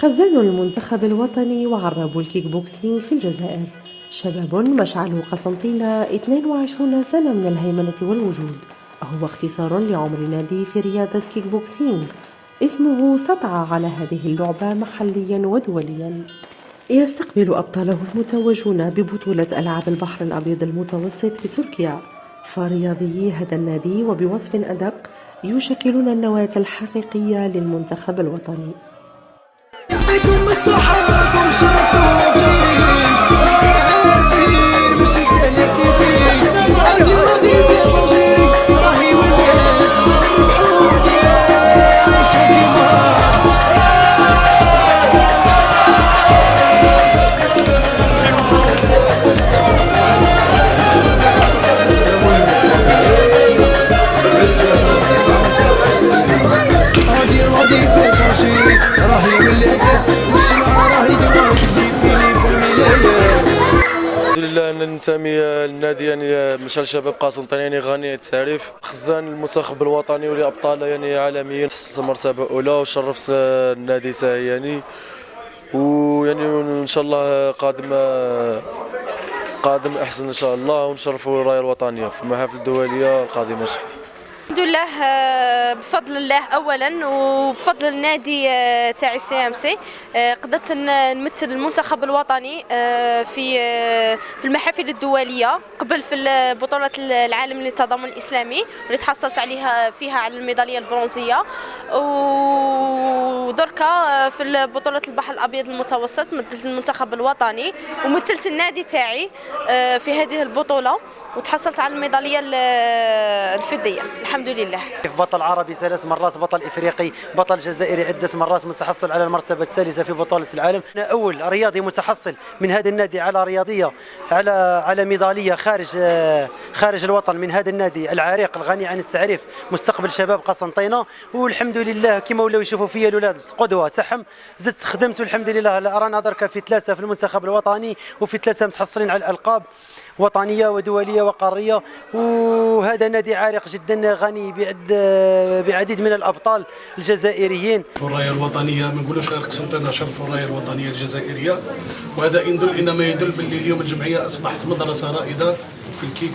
خزان المنتخب الوطني وعراب الكيك بوكسينغ في الجزائر. شباب مشعل قسنطينة 22 سنة من الهيمنة والوجود، هو اختصار لعمر نادي في رياضة كيك بوكسينغ. اسمه سطع على هذه اللعبة محليا ودوليا. يستقبل أبطاله المتوجون ببطولة ألعاب البحر الأبيض المتوسط بتركيا، فرياضيي هذا النادي وبوصف أدق يشكلون النواة الحقيقية للمنتخب الوطني. يعطيكم الصحة راكم شرفتوا الجيل عارفين ماشي سهل سيفين راضي راضي بالجيل راهي ولاد الحب عايشة كيما راضي راضي بالجيل راهي ولاد الحمد لله أن ننتمي للنادي مشعل شباب قسنطينة غني التعريف، خزان المنتخب الوطني ولأبطال عالميين، تحصلت مرتبة أولى وشرفت النادي تاعي وإن شاء الله قادم أحسن إن شاء الله، ونشرفوا الراية الوطنية في المحافل الدولية القادمة. الحمد لله، بفضل الله اولا وبفضل النادي تاع CMC قدرت نمثل المنتخب الوطني في المحافل الدوليه، قبل في بطوله العالم للتضامن الاسلامي اللي تحصلت عليها فيها على الميداليه البرونزيه، ودركا في بطوله البحر الابيض المتوسط مثلت المنتخب الوطني ومثلت النادي تاعي في هذه البطوله وتحصلت على الميداليه الفضيه الحمد لله. بطل عربي 3 مرات، بطل افريقي، بطل جزائري عده مرات، متحصل على المرتبه الثالثه في بطوله العالم. انا اول رياضي متحصل من هذا النادي على رياضيه على ميداليه خارج الوطن من هذا النادي العريق الغني عن التعريف، مستقبل شباب قسنطينه. والحمد لله كما ولاو يشوفوا فيا الاولاد قدوه تاعهم، زدت خدمت والحمد لله رانا دركا في 3 في المنتخب الوطني وفي 3 متحصلين على الالقاب وطنيه ودوليه وقاريه. وهذا نادي عريق جدا غني بعديد من الابطال الجزائريين. الرايه الوطنيه ما نقولوش غير قسنطينه شرفوا الرايه الوطنيه الجزائريه، وهذا انما يدل باللي اليوم الجمعيه اصبحت مدرسه رائده في الكيك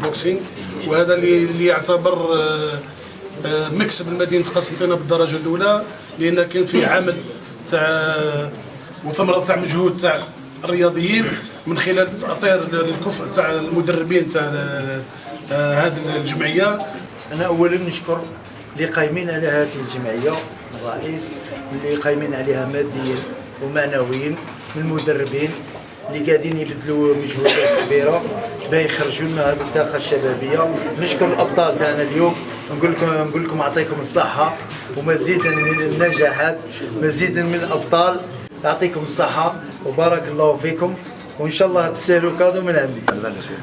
بوكسينغ، وهذا اللي يعتبر مكسب لمدينه قسنطينه بالدرجه الاولى، لان كان في عمل تاع وثمره تاع مجهود تاع الرياضيين من خلال تأطير الكفء تاع المدربين تاع هذه الجمعيه. انا اولا نشكر اللي قايمين على هذه الجمعيه، الرئيس اللي قايمين عليها ماديا ومعنويا، من المدربين اللي قاعدين يبذلوا مجهودات كبيره باش يخرجوا لنا هذه الطاقه الشبابيه. نشكر الابطال تاعنا اليوم، نقول لكم يعطيكم الصحه ومزيدا من النجاحات، مزيدا من الابطال، يعطيكم الصحه وبارك الله فيكم، وان شاء الله تستاهلوا كادو من عندي.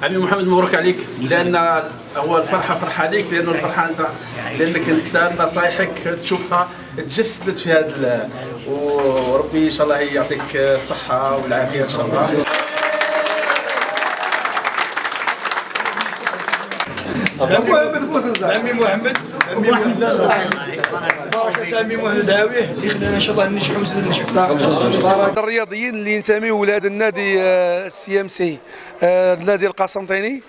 عمي محمد مبروك عليك، لان هو الفرحه فرحه عليك، لانه الفرحه انت لانك انت نصايحك تشوفها تجسدت في هذا وربي ان شاء الله يعطيك الصحه والعافيه ان شاء الله. عمي محمد بارك سامي محمد عاويه اللي خلانا ان شاء الله ننجحوا ونزيدوا ننجحوا. الرياضيين اللي ينتميوا لهذا النادي CMC، النادي القسنطيني،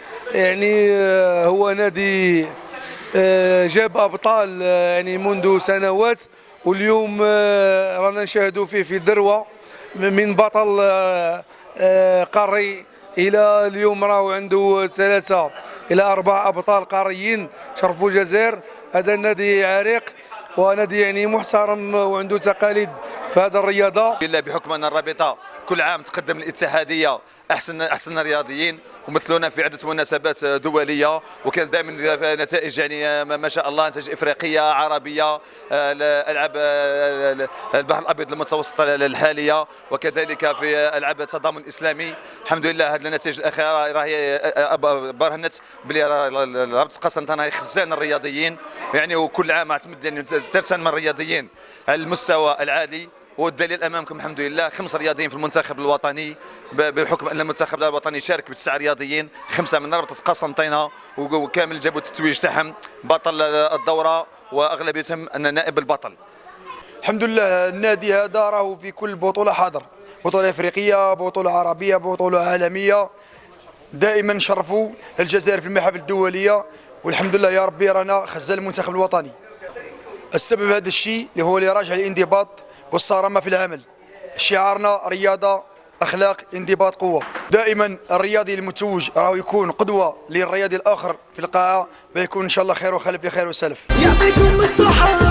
هو نادي جاب ابطال منذ سنوات، واليوم رانا نشاهدوا فيه في ذروه من بطل قاري الى اليوم راهو عنده 3 إلى 4 ابطال قاريين شرفوا الجزائر. هذا النادي عريق ونادي محترم وعنده تقاليد في هذا الرياضه. بحكم ان الرابطه كل عام تقدم للاتحاديه احسن رياضيين ومثلونا في عده مناسبات دوليه، وكانت دائما نتائج ما شاء الله، نتائج افريقيه عربيه، العاب البحر الابيض المتوسط الحاليه، وكذلك في العاب التضامن الاسلامي. الحمد لله هذه النتائج الاخيره راهي برهنت بلي رابطه قسنطينه خزان الرياضيين، وكل عام تمد ترسل من الرياضيين على المستوى العالي. والدليل امامكم الحمد لله 5 رياضيين في المنتخب الوطني، بحكم ان المنتخب الوطني شارك ب9 رياضيين، 5 من رابطه قسنطينه وكامل جابوا التتويج تاعهم بطل الدوره واغلبيتهم ان نائب البطل. الحمد لله النادي هذا راهو في كل بطولة حاضر، بطولة افريقية، بطولة عربية، بطولة عالمية، دائما نشرفوا الجزائر في المحافل الدولية، والحمد لله يا ربي رانا خزان المنتخب الوطني. السبب هذا الشيء اللي هو اللي راجع للانضباط والصرامة في العمل. شعارنا رياضة اخلاق انضباط قوه. دائما الرياضي المتوج راهو يكون قدوه للرياضي الاخر في القاعه، بيكون ان شاء الله خير وخلف لخير وسلف. يعطيكم الصحه.